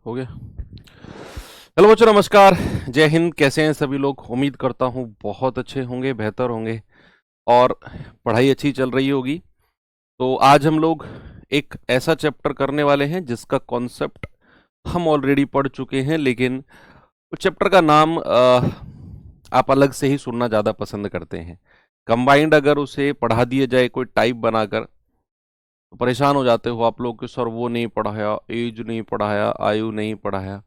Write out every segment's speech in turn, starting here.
हो गया। हेलो बच्चों, नमस्कार, जय हिंद। कैसे हैं सभी लोग? उम्मीद करता हूँ बहुत अच्छे होंगे, बेहतर होंगे और पढ़ाई अच्छी चल रही होगी। तो आज हम लोग एक ऐसा चैप्टर करने वाले हैं जिसका कॉन्सेप्ट हम ऑलरेडी पढ़ चुके हैं, लेकिन उस चैप्टर का नाम आप अलग से ही सुनना ज़्यादा पसंद करते हैं। कंबाइंड अगर उसे पढ़ा दिया जाए कोई टाइप बनाकर, तो परेशान हो जाते हो आप लोग कि सर वो नहीं पढ़ाया, एज नहीं पढ़ाया, आयु नहीं पढ़ाया।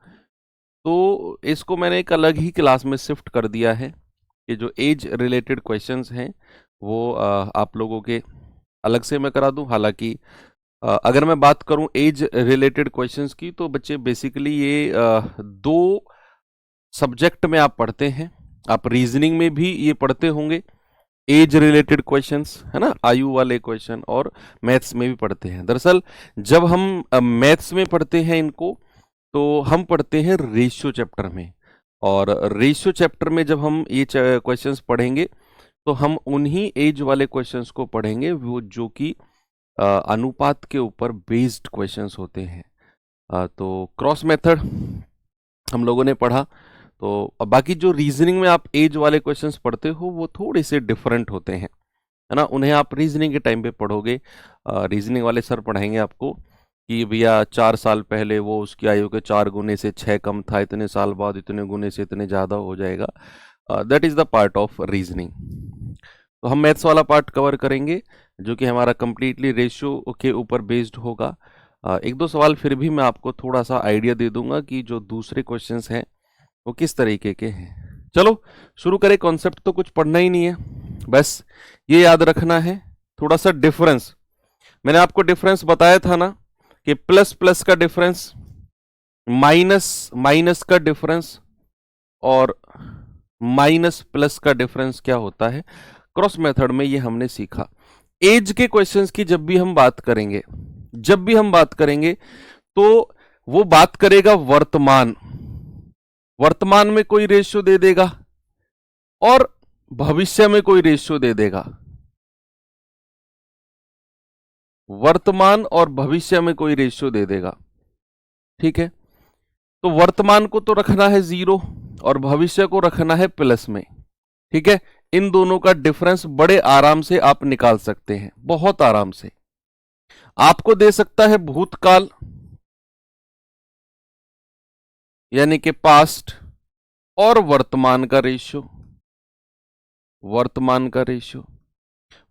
तो इसको मैंने एक अलग ही क्लास में शिफ्ट कर दिया है कि जो एज रिलेटेड क्वेश्चंस हैं वो आप लोगों के अलग से मैं करा दूं। हालांकि अगर मैं बात करूं एज रिलेटेड क्वेश्चंस की, तो बच्चे बेसिकली ये दो सब्जेक्ट में आप पढ़ते हैं। आप रीजनिंग में भी ये पढ़ते होंगे एज रिलेटेड क्वेश्चंस, है ना, आयु वाले क्वेश्चन, और मैथ्स में भी पढ़ते हैं। दरअसल जब हम मैथ्स में पढ़ते हैं इनको, तो हम पढ़ते हैं रेशियो चैप्टर में। और रेशियो चैप्टर में जब हम ये क्वेश्चंस पढ़ेंगे, तो हम उन्हीं एज वाले क्वेश्चंस को पढ़ेंगे वो जो कि अनुपात के ऊपर बेस्ड क्वेश्चंस होते हैं। तो क्रॉस मेथड हम लोगों ने पढ़ा। तो अब बाकी जो रीजनिंग में आप एज वाले क्वेश्चंस पढ़ते हो वो थोड़े से डिफरेंट होते हैं, है ना। उन्हें आप रीजनिंग के टाइम पे पढ़ोगे। रीजनिंग वाले सर पढ़ाएंगे आपको कि भैया 4 साल पहले वो उसकी आयु के 4 गुने से 6 कम था, इतने साल बाद इतने गुने से इतने ज़्यादा हो जाएगा। That is the part of reasoning. तो हम मैथ्स वाला पार्ट कवर करेंगे जो कि हमारा कंप्लीटली रेशियो के ऊपर बेस्ड होगा। एक दो सवाल फिर भी मैं आपको थोड़ा सा आइडिया दे दूंगा कि जो दूसरे क्वेश्चंस हैं वो किस तरीके के हैं। चलो शुरू करें। कॉन्सेप्ट तो कुछ पढ़ना ही नहीं है, बस ये याद रखना है थोड़ा सा डिफरेंस। मैंने आपको डिफरेंस बताया था ना कि प्लस प्लस का डिफरेंस, माइनस माइनस का डिफरेंस और माइनस प्लस का डिफरेंस क्या होता है। क्रॉस मेथड में ये हमने सीखा। एज के क्वेश्चंस की जब भी हम बात करेंगे, तो वो बात करेगा वर्तमान, वर्तमान में कोई रेशियो दे देगा और भविष्य में कोई रेशियो दे देगा। वर्तमान और भविष्य में कोई रेशियो दे देगा, ठीक है। तो वर्तमान को तो रखना है 0 और भविष्य को रखना है प्लस में, ठीक है। इन दोनों का डिफरेंस बड़े आराम से आप निकाल सकते हैं, बहुत आराम से। आपको दे सकता है भूतकाल यानी कि पास्ट और वर्तमान का रेशियो।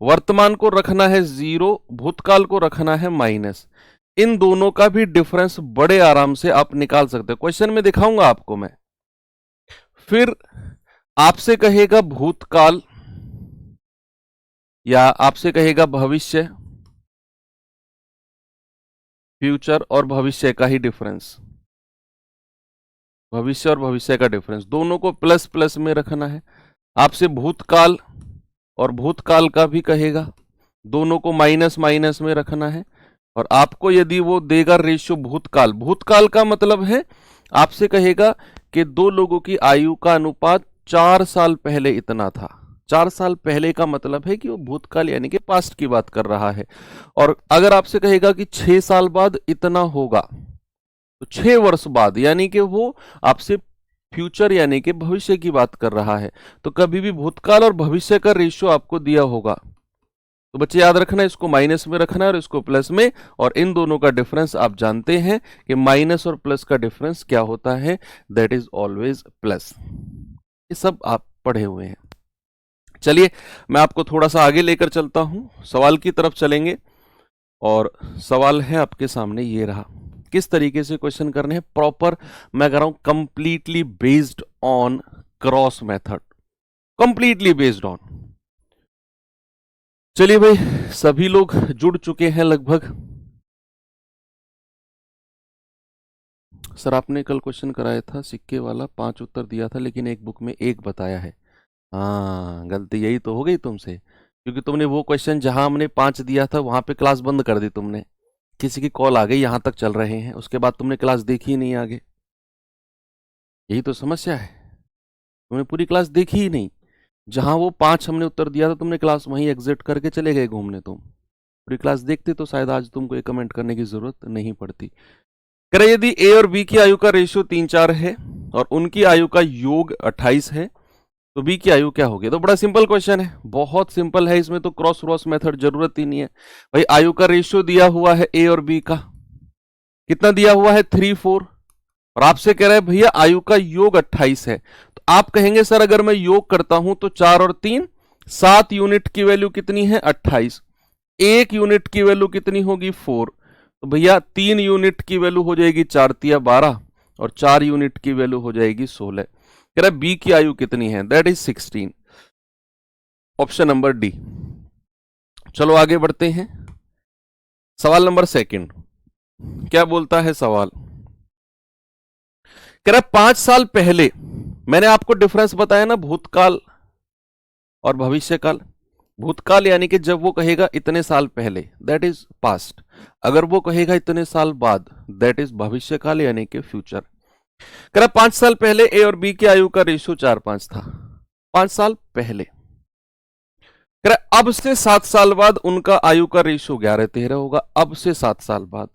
वर्तमान को रखना है 0, भूतकाल को रखना है माइनस। इन दोनों का भी डिफरेंस बड़े आराम से आप निकाल सकते हैं। क्वेश्चन में दिखाऊंगा आपको मैं। फिर आपसे कहेगा भूतकाल या आपसे कहेगा भविष्य, फ्यूचर और भविष्य का ही डिफरेंस, भविष्य और भविष्य का डिफरेंस दोनों को प्लस प्लस में रखना है। आपसे भूतकाल और भूतकाल का भी कहेगा, दोनों को माइनस माइनस में रखना है। और आपको यदि वो देगा रेशियो भूतकाल, भूतकाल का मतलब है आपसे कहेगा कि दो लोगों की आयु का अनुपात 4 साल पहले इतना था। 4 साल पहले का मतलब है कि वो भूतकाल यानी कि पास्ट की बात कर रहा है। और अगर आपसे कहेगा कि 6 साल बाद इतना होगा, तो 6 वर्ष बाद यानी कि वो आपसे फ्यूचर यानी कि भविष्य की बात कर रहा है। तो कभी भी भूतकाल और भविष्य का रेशियो आपको दिया होगा, तो बच्चे याद रखना, इसको माइनस में रखना है और इसको प्लस में। और इन दोनों का डिफरेंस आप जानते हैं कि माइनस और प्लस का डिफरेंस क्या होता है, दैट इज ऑलवेज प्लस। ये सब आप पढ़े हुए हैं। चलिए मैं आपको थोड़ा सा आगे लेकर चलता हूं, सवाल की तरफ चलेंगे। और सवाल है आपके सामने, ये रहा। किस तरीके से क्वेश्चन करने हैं प्रॉपर, मैं कर रहा हूं completely based on cross method, completely based on. चलिए भाई, सभी लोग जुड़ चुके हैं लगभग। सर आपने कल क्वेश्चन कराया था सिक्के वाला, 5 उत्तर दिया था लेकिन एक बुक में 1 बताया है। हाँ, गलती यही तो हो गई तुमसे, क्योंकि तुमने वो क्वेश्चन जहां हमने 5 दिया था वहां पे क्लास बंद कर दी तुमने। किसी की कॉल आ गई, यहां तक चल रहे हैं, उसके बाद तुमने क्लास देखी ही नहीं आगे। यही तो समस्या है, तुमने पूरी क्लास देखी ही नहीं। जहां वो 5 हमने उत्तर दिया था, तुमने क्लास वहीं एग्जिट करके चले गए घूमने। तुम पूरी क्लास देखते तो शायद आज तुमको ये कमेंट करने की जरूरत नहीं पड़ती। कह रहे यदि ए और बी की आयु का रेशियो 3-4 है और उनकी आयु का योग 28 है तो बी की आयु क्या होगी। तो बड़ा सिंपल क्वेश्चन है, बहुत सिंपल है, इसमें तो क्रॉस मेथड जरूरत ही नहीं है भाई। आयु का रेशियो दिया हुआ है ए और बी का, कितना दिया हुआ है 3-4, और आपसे कह रहा है भैया आयु का योग 28 है। तो आप कहेंगे सर अगर मैं योग करता हूं तो 4 और 3 7 यूनिट की वैल्यू कितनी है 28, 1 यूनिट की वैल्यू कितनी होगी 4, तो भैया 3 यूनिट की वैल्यू हो जाएगी 4 तिया 12 और 4 यूनिट की वैल्यू हो जाएगी 16। कह रहा है बी की आयु कितनी है, that is 16, option number D. चलो आगे बढ़ते हैं, सवाल नंबर सेकंड क्या बोलता है सवाल। कह रहा है 5 साल पहले, मैंने आपको डिफरेंस बताया ना भूतकाल और भविष्यकाल। भूतकाल यानी कि जब वो कहेगा इतने साल पहले, दैट इज पास्ट। अगर वो कहेगा इतने साल बाद, दैट इज भविष्यकाल यानी कि फ्यूचर। कह रहा 5 साल पहले ए और बी की आयु का रेशियो 4-5 था, 5 साल पहले। कह रहा अब से 7 साल बाद उनका आयु का रेशियो 11-13 होगा। अब से 7 साल बाद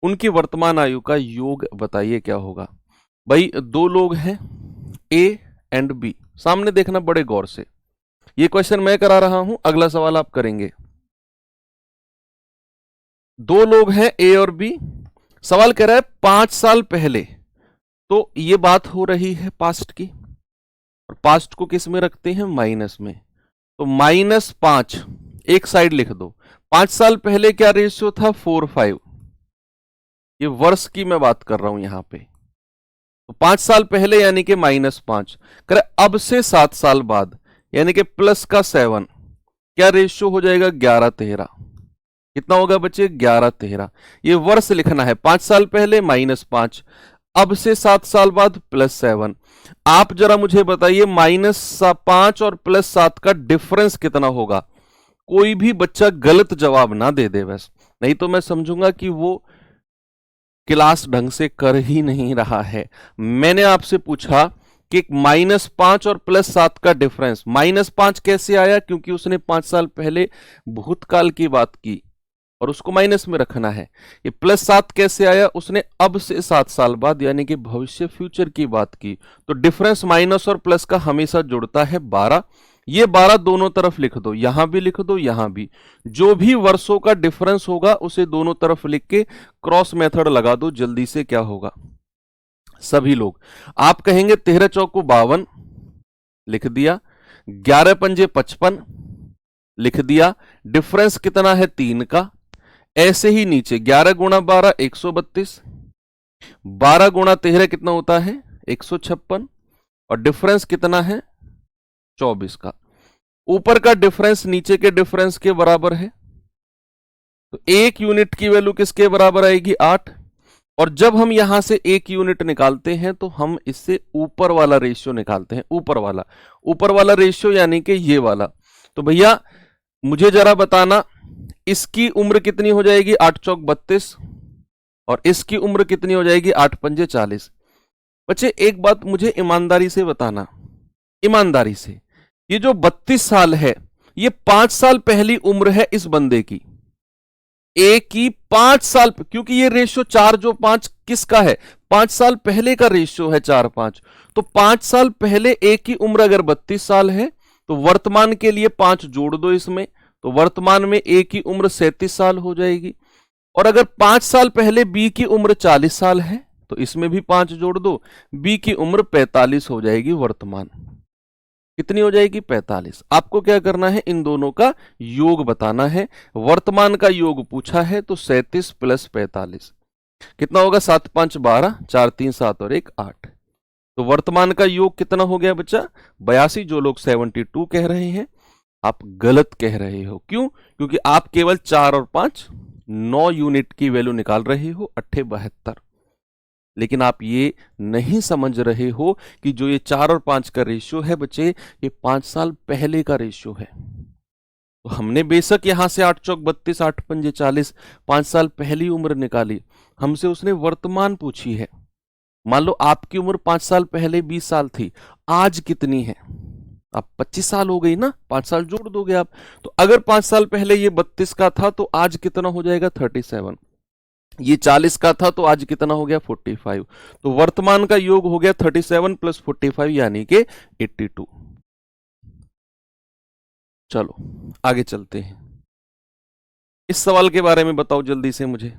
उनकी वर्तमान आयु का योग बताइए क्या होगा। भाई दो लोग हैं ए एंड बी, सामने देखना बड़े गौर से, ये क्वेश्चन मैं करा रहा हूं, अगला सवाल आप करेंगे। दो लोग हैं ए और बी, सवाल कह रहा है 5 साल पहले, तो ये बात हो रही है पास्ट की, और पास्ट को किस में रखते हैं माइनस में, तो -5 एक साइड लिख दो। 5 साल पहले क्या रेशियो था 4-5, ये वर्ष की मैं बात कर रहा हूं यहां पे, तो 5 साल पहले यानी कि -5। कर अब से 7 साल बाद यानी कि प्लस का 7, क्या रेशियो हो जाएगा 11-13, कितना होगा बच्चे 11-13। ये वर्ष लिखना है, 5 साल पहले -5, अब से 7 साल बाद +7। आप जरा मुझे बताइए -5 और +7 का डिफरेंस कितना होगा। कोई भी बच्चा गलत जवाब ना दे दे बस, नहीं तो मैं समझूंगा कि वो क्लास ढंग से कर ही नहीं रहा है। मैंने आपसे पूछा कि -5 और +7 का डिफरेंस, -5 कैसे आया, क्योंकि उसने 5 साल पहले भूतकाल की बात की और उसको माइनस में रखना है। ये +7 कैसे आया, उसने अब से 7 साल बाद यानी कि भविष्य फ्यूचर की बात की। तो डिफरेंस माइनस और प्लस का हमेशा जुड़ता है 12। ये 12 दोनों तरफ लिख दो, यहां भी लिख दो यहां भी, जो भी वर्षों का डिफरेंस होगा उसे दोनों तरफ लिख के क्रॉस मेथड लगा दो। जल्दी से क्या होगा सभी लोग, आप कहेंगे 13 चौको 52 लिख दिया, 11 पंजे 55 लिख दिया, डिफरेंस कितना है 3 का। ऐसे ही नीचे 11 गुणा 12 132, 12 गुणा 13 कितना होता है 156, और डिफरेंस कितना है 24 का। ऊपर का डिफरेंस नीचे के डिफरेंस के बराबर है, तो 1 यूनिट की वैल्यू किसके बराबर आएगी 8। और जब हम यहां से 1 यूनिट निकालते हैं तो हम इससे ऊपर वाला रेशियो निकालते हैं, ऊपर वाला रेशियो यानी कि ये वाला। तो भैया मुझे जरा बताना इसकी उम्र कितनी हो जाएगी 8 चौक 32, और इसकी उम्र कितनी हो जाएगी 8 पंजे 40। बच्चे एक बात मुझे ईमानदारी से बताना, ईमानदारी से, ये जो 32 साल है ये 5 साल पहली उम्र है इस बंदे की, एक की 5 साल, क्योंकि ये रेशियो 4 जो 5 किसका है 5 साल पहले का रेशियो है 4-5, तो 5 साल पहले एक की उम्र अगर 32 साल है तो वर्तमान के लिए 5 जोड़ दो इसमें, तो वर्तमान में ए की उम्र 37 साल हो जाएगी। और अगर 5 साल पहले बी की उम्र 40 साल है तो इसमें भी 5 जोड़ दो, बी की उम्र 45 हो जाएगी वर्तमान। कितनी हो जाएगी 45। आपको क्या करना है इन दोनों का योग बताना है। वर्तमान का योग पूछा है तो 37 + 45 कितना होगा 7 5 12, 4 3 7 और 1 8। तो वर्तमान का योग कितना हो गया बच्चा 82। जो लोग 72 कह रहे हैं आप गलत कह रहे हो। क्यों? क्योंकि आप केवल 4 और 5 9 यूनिट की वैल्यू निकाल रहे हो, 8 72। लेकिन आप ये नहीं समझ रहे हो कि जो ये 4 और 5 का रेशियो है बच्चे, ये 5 साल पहले का रेशियो है। तो हमने बेशक यहां से 8 चौक 32, 8 पंजे 40, 5 साल पहली उम्र निकाली, हमसे उसने वर्तमान पूछी है। मान लो आपकी उम्र 5 साल पहले 20 साल थी, आज कितनी है? अब 25 साल हो गई ना, 5 साल जोड़ दोगे आप। तो अगर 5 साल पहले ये 32 का था तो आज कितना हो जाएगा 37। ये 40 का था तो आज कितना हो गया 45। तो वर्तमान का योग हो गया 37 प्लस 45 यानी कि 82। चलो आगे चलते हैं। इस सवाल के बारे में बताओ जल्दी से मुझे,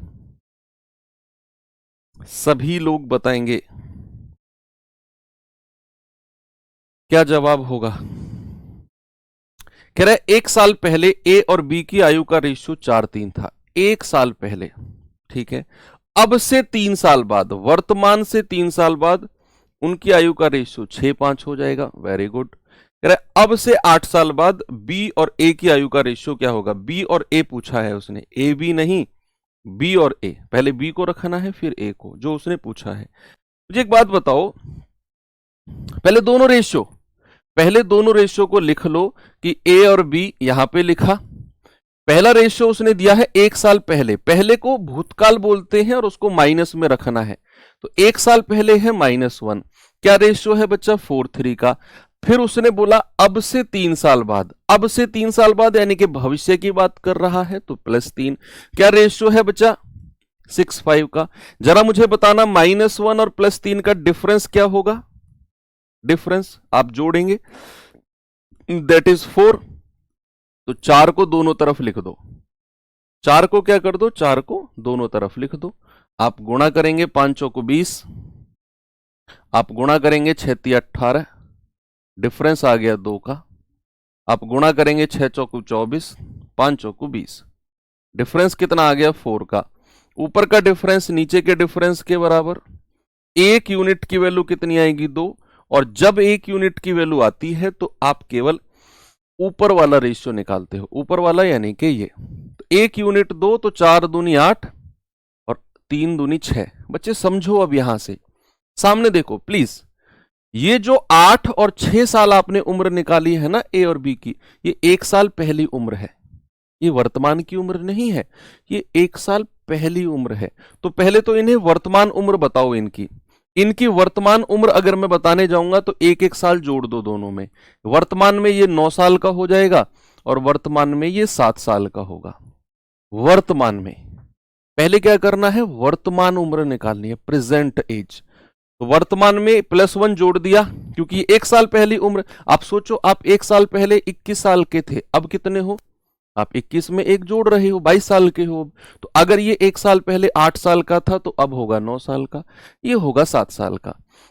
सभी लोग बताएंगे क्या जवाब होगा। कह रहा है 1 साल पहले ए और बी की आयु का रेशियो 4:3 था, 1 साल पहले, ठीक है। अब से 3 साल बाद, वर्तमान से 3 साल बाद उनकी आयु का रेशियो 6:5 हो जाएगा। Very good. कह रहा है अब से 8 साल बाद बी और ए की आयु का रेशियो क्या होगा। बी और ए पूछा है उसने, ए बी नहीं, बी और ए। पहले बी को रखना है फिर ए को, जो उसने पूछा है। मुझे एक बात बताओ, पहले दोनों रेशियो को लिख लो कि ए और बी यहां पे लिखा। पहला रेशियो उसने दिया है 1 साल पहले, पहले को भूतकाल बोलते हैं और उसको माइनस में रखना है। तो 1 साल पहले है -1, क्या रेशियो है बच्चा 4:3 का। फिर उसने बोला अब से 3 साल बाद, अब से 3 साल बाद यानी कि भविष्य की बात कर रहा है, तो +3, क्या रेशियो है बच्चा 6:5 का। जरा मुझे बताना -1 और +3 का डिफरेंस क्या होगा। डिफरेंस आप जोड़ेंगे, दैट इज 4। तो 4 को दोनों तरफ लिख दो, 4 को क्या कर दो, 4 को दोनों तरफ लिख दो। आप गुणा करेंगे 5 चौको 20, आप गुणा करेंगे 6 तिया 18, डिफरेंस आ गया 2 का। आप गुणा करेंगे 6 चौको 24, 5 चौको 20, डिफरेंस कितना आ गया 4 का। ऊपर का डिफरेंस नीचे के डिफरेंस के बराबर। 1 यूनिट की वैल्यू कितनी आएगी 2, और जब 1 यूनिट की वैल्यू आती है तो आप केवल ऊपर वाला रेशियो निकालते हो, ऊपर वाला यानी कि ये। तो 1 यूनिट 2, तो 4 दूनी 8 और 3 दूनी 6। बच्चे समझो, अब यहां से सामने देखो प्लीज। ये जो 8 और 6 साल आपने उम्र निकाली है ना ए और बी की, ये 1 साल पहली उम्र है, ये वर्तमान की उम्र नहीं है, ये 1 साल पहली उम्र है। तो पहले तो इन्हें वर्तमान उम्र बताओ इनकी। इनकी वर्तमान उम्र अगर मैं बताने जाऊंगा तो 1-1 साल जोड़ दो दोनों में। वर्तमान में ये 9 साल का हो जाएगा और वर्तमान में ये 7 साल का होगा। वर्तमान में पहले क्या करना है, वर्तमान उम्र निकालनी है, प्रेजेंट एज। तो वर्तमान में +1 जोड़ दिया क्योंकि 1 साल पहली उम्र। आप सोचो, आप 1 साल पहले 21 साल के थे, अब कितने हो आप 21 में 1 जोड़ रहे हो, 22 साल के हो। तो अगर ये 1 साल पहले 8 साल का था तो अब होगा 9 साल का, ये होगा 7 साल का।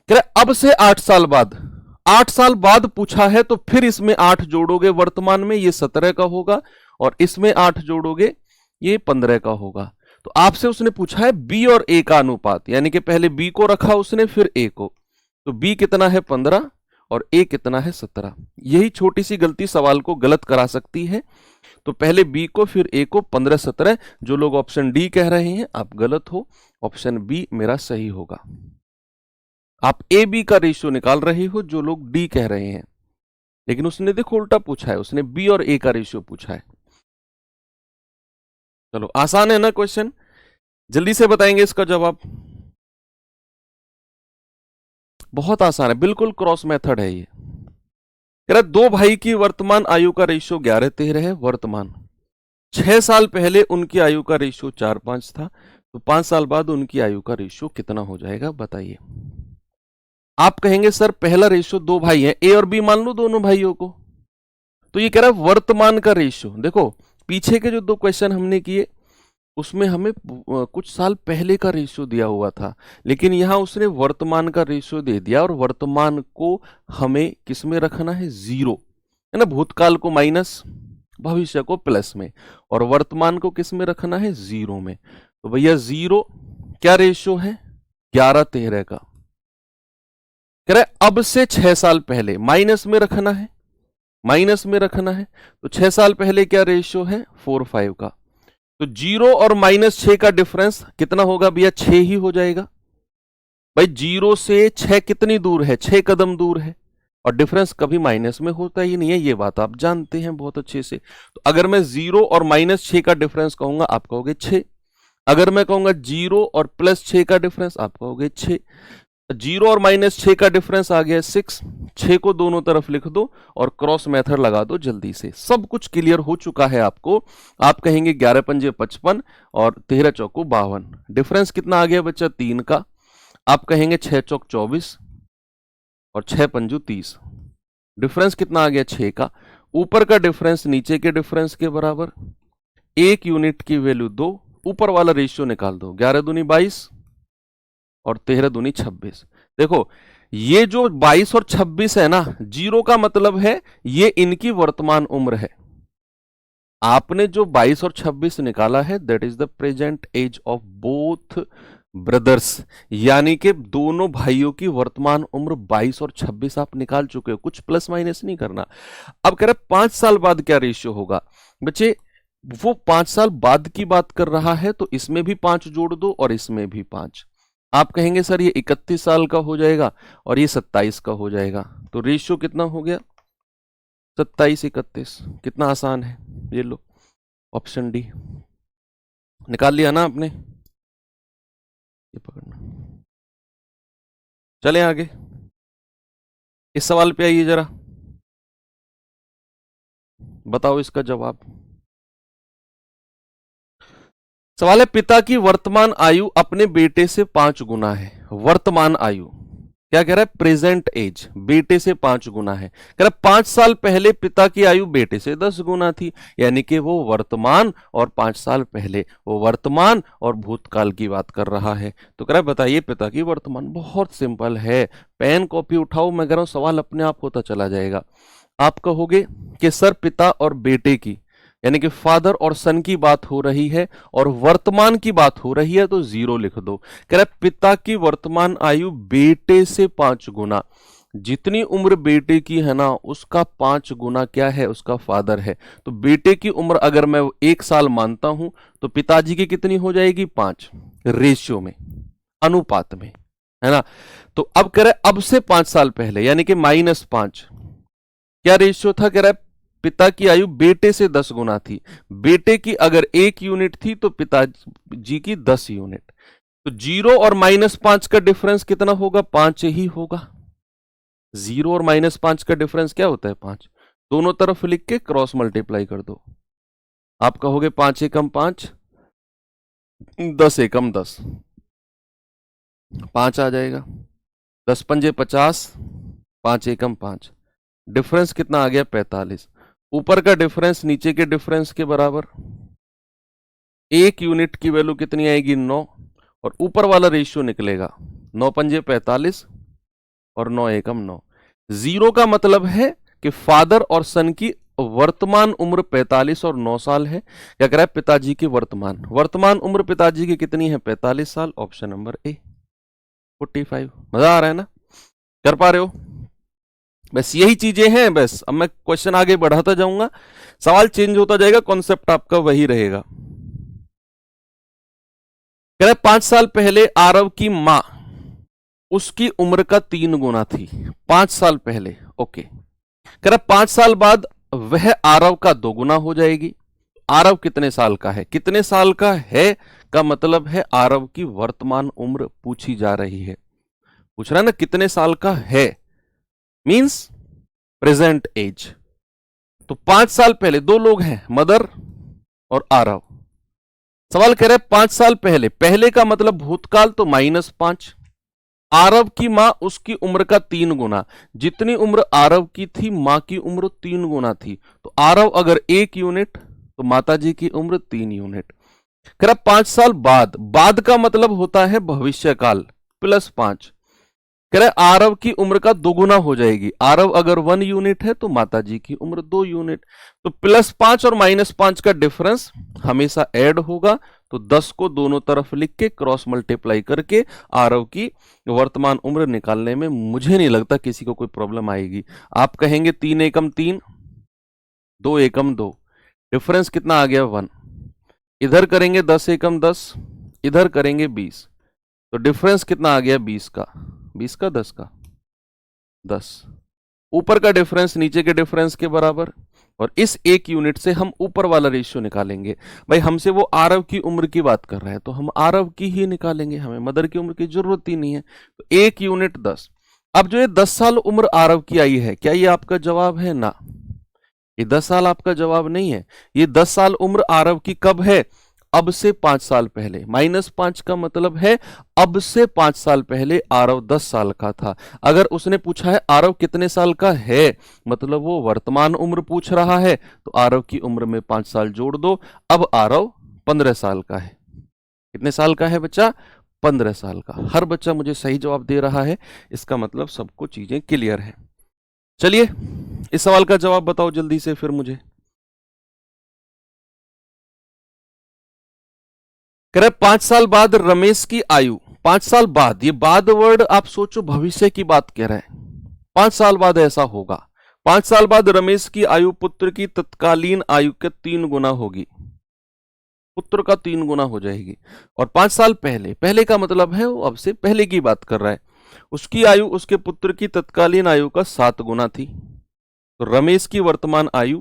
कह रहा अब से 8 साल बाद, 8 साल बाद पूछा है तो फिर इसमें 8 जोड़ोगे, वर्तमान में ये 17 का होगा, और इसमें 8 जोड़ोगे ये 15 का होगा। तो आपसे उसने पूछा है बी और ए का अनुपात, यानी कि पहले बी को रखा उसने फिर ए को। तो बी कितना है 15 और ए कितना है 17। यही छोटी सी गलती सवाल को गलत करा सकती है। तो पहले बी को फिर ए को, 15-17। जो लोग ऑप्शन डी कह रहे हैं आप गलत हो, ऑप्शन बी मेरा सही होगा। आप ए बी का रेशियो निकाल रहे हो, जो लोग डी कह रहे हैं। लेकिन उसने देखो उल्टा पूछा है, उसने बी और ए का रेशियो पूछा है। चलो आसान है ना क्वेश्चन, जल्दी से बताएंगे इसका जवाब। बहुत आसान है, बिल्कुल क्रॉस मेथड है ये। कह रहा 2 भाई की वर्तमान आयु का रेशियो 11-13 है। वर्तमान 6 साल पहले उनकी आयु का रेशियो 4-5 था, तो 5 साल बाद उनकी आयु का रेशियो कितना हो जाएगा बताइए। आप कहेंगे सर पहला रेशियो 2 भाई हैं, ए और बी मान लो दोनों भाइयों को। तो ये कह रहा है वर्तमान का रेशियो। देखो पीछे के जो 2 क्वेश्चन हमने किए उसमें हमें कुछ साल पहले का रेशियो दिया हुआ था, लेकिन यहां उसने वर्तमान का रेशियो दे दिया, और वर्तमान को हमें किस में रखना है, 0 है ना। भूतकाल को माइनस, भविष्य को प्लस में, और वर्तमान को किस में रखना है, 0 में। तो भैया 0 क्या रेशियो है, 11-13 का। कह रहा है अब से 6 साल पहले, माइनस में रखना है, माइनस में रखना है। तो 6 साल पहले क्या रेशियो है, 4-5 का। तो 0 और -6 का डिफरेंस कितना होगा भैया, 6 ही हो जाएगा। भाई 0 से 6 कितनी दूर है, 6 कदम दूर है, और डिफरेंस कभी माइनस में होता ही नहीं है, ये बात आप जानते हैं बहुत अच्छे से। तो अगर मैं 0 और -6 का डिफरेंस कहूंगा आप कहोगे 6, अगर मैं कहूंगा 0 और +6 का डिफरेंस आप कहोगे 6। जीरो और -6 का डिफरेंस आ गया 6। 6 को दोनों तरफ लिख दो और क्रॉस मेथड लगा दो जल्दी से। सब कुछ क्लियर हो चुका है आपको। आप कहेंगे 11 पंजे 55 और 13 चौको 52। डिफरेंस कितना आ गया बच्चा 3 का। आप कहेंगे 6 चौक 24 और 6 पंजू 30। डिफरेंस कितना आ गया 6 का। ऊपर का डिफरेंस नीचे के डिफरेंस के बराबर। एक यूनिट की वैल्यू 2, ऊपर वाला रेशियो निकाल दो। 11 दूनी 22 और 13 दूनी 26। देखो ये जो 22 और 26 है ना, जीरो का मतलब है ये इनकी वर्तमान उम्र है। आपने जो 22 और 26 निकाला है that is the present age of both brothers, यानी कि दोनों भाइयों की वर्तमान उम्र 22 और 26 आप निकाल चुके हो। कुछ प्लस माइनस नहीं करना। अब कह रहे 5 साल बाद क्या रेशियो होगा बच्चे। वो 5 साल बाद की बात कर रहा है तो इसमें भी 5 जोड़ दो और इसमें भी 5। आप कहेंगे सर ये 31 साल का हो जाएगा और ये 27 का हो जाएगा, तो रेशियो कितना हो गया 27 31। कितना आसान है, ये लो ऑप्शन डी निकाल लिया ना आपने। ये पकड़ना, चले आगे। इस सवाल पे आइए जरा, बताओ इसका जवाब। सवाल है पिता की वर्तमान आयु अपने बेटे से 5 गुना है। वर्तमान आयु क्या कह रहा है, प्रेजेंट एज बेटे से 5 गुना है। कह रहा 5 साल पहले पिता की आयु बेटे से 10 गुना थी, यानी कि वो वर्तमान और 5 साल पहले, वो वर्तमान और भूतकाल की बात कर रहा है। तो कह रहा बताइए पिता की वर्तमान। बहुत सिंपल है, पेन कॉपी उठाओ, मैं कह रहा हूं सवाल अपने आप होता चला जाएगा। आप कहोगे कि सर पिता और बेटे की यानी कि फादर और सन की बात हो रही है और वर्तमान की बात हो रही है, तो 0 लिख दो। कह रहा पिता की वर्तमान आयु बेटे से 5 गुना, जितनी उम्र बेटे की है ना उसका 5 गुना क्या है, उसका फादर है। तो बेटे की उम्र अगर मैं 1 साल मानता हूं तो पिताजी की कितनी हो जाएगी 5, रेशियो में, अनुपात में, है ना। तो अब कह रहा है अब से 5 साल पहले यानी कि -5 क्या रेशियो था, कह रहा है पिता की आयु बेटे से 10 गुना थी। बेटे की अगर 1 यूनिट थी तो पिताजी की 10 यूनिट। तो 0 और -5 का डिफरेंस कितना होगा, 5 ही होगा। 0 और -5 का डिफरेंस क्या होता है 5। दोनों तरफ लिख के क्रॉस मल्टीप्लाई कर दो। आप कहोगे 5 एकम 5, 10 एकम 10, 5 आ जाएगा। 10 पंजे 50, 5 एकम 5, डिफरेंस कितना आ गया 45। ऊपर का डिफरेंस नीचे के डिफरेंस के बराबर। 1 यूनिट की वैल्यू कितनी आएगी 9 और ऊपर वाला रेशियो निकलेगा 9 पंजे 45 और 9 एकम 9। 0 का मतलब है कि फादर और सन की वर्तमान उम्र 45 और 9 साल है। क्या कह रहा है पिताजी की वर्तमान उम्र पिताजी की कितनी है 45 साल। Option number A 45। मजा आ रहा है ना, कर पा रहे हो। बस यही चीजें हैं, बस अब मैं क्वेश्चन आगे बढ़ाता जाऊंगा, सवाल चेंज होता जाएगा, कॉन्सेप्ट आपका वही रहेगा। कह रहे 5 साल पहले आरव की मां उसकी उम्र का 3 गुना थी। 5 साल पहले, ओके। कह रहा 5 साल बाद वह आरव का 2 गुना हो जाएगी। आरव कितने साल का है, कितने साल का है का मतलब है आरव की वर्तमान उम्र पूछी जा रही है। पूछ रहा है ना कितने साल का है, मींस प्रेजेंट एज। तो 5 साल पहले 2 लोग हैं, मदर और आरव। सवाल कह रहा है 5 साल पहले, पहले का मतलब भूतकाल तो -5। आरव की मां उसकी उम्र का 3 गुना, जितनी उम्र आरव की थी मां की उम्र 3 गुना थी। तो आरव अगर 1 यूनिट तो माताजी की उम्र 3 यूनिट। कह रहा 5 साल बाद, बाद का मतलब होता है भविष्यकाल, +5। कह रहे आरव की उम्र का 2 गुना हो जाएगी। आरव अगर 1 यूनिट है तो माताजी की उम्र 2 यूनिट। तो +5 और -5 का डिफरेंस हमेशा ऐड होगा। तो 10 को दोनों तरफ लिख के क्रॉस मल्टीप्लाई करके आरव की वर्तमान उम्र निकालने में मुझे नहीं लगता किसी को कोई प्रॉब्लम आएगी। आप कहेंगे 3 एकम 3, 2 एकम 2, डिफरेंस कितना आ गया 1। इधर करेंगे 10 एकम 10, इधर करेंगे 20, तो डिफरेंस कितना आ गया 20 का 10 का 10। ऊपर का डिफरेंस नीचे के डिफरेंस के बराबर। और इस 1 यूनिट से हम ऊपर वाला रेशियो निकालेंगे। भाई हमसे वो आरव की उम्र की बात कर रहा है तो हम आरव की ही निकालेंगे, हमें मदर की उम्र की जरूरत ही नहीं है। तो 1 यूनिट 10। अब जो ये 10 साल उम्र आरव की आई है, क्या ये आपका जवाब है? ना, ये 10 साल आपका जवाब नहीं है। ये 10 साल उम्र आरव की कब है? अब से 5 साल पहले। -5 का मतलब है अब से 5 साल पहले आरव 10 साल का था। अगर उसने पूछा है आरव कितने साल का है, मतलब वो वर्तमान उम्र पूछ रहा है, तो आरव की उम्र में 5 साल जोड़ दो। अब आरव 15 साल का है। कितने साल का है बच्चा? 15 साल का। हर बच्चा मुझे सही जवाब दे रहा है, इसका मतलब सबको चीजें क्लियर है। चलिए इस सवाल का जवाब बताओ जल्दी से फिर मुझे। कह रहे 5 साल बाद रमेश की आयु, 5 साल बाद, ये बाद वर्ड आप सोचो भविष्य की बात कह रहे हैं, 5 साल बाद ऐसा होगा। 5 साल बाद रमेश की आयु पुत्र की तत्कालीन आयु के 3 गुना होगी, पुत्र का 3 गुना हो जाएगी। और 5 साल पहले, पहले का मतलब है वो अब से पहले की बात कर रहा है, उसकी आयु उसके पुत्र की तत्कालीन आयु का 7 गुना थी। तो रमेश की वर्तमान आयु,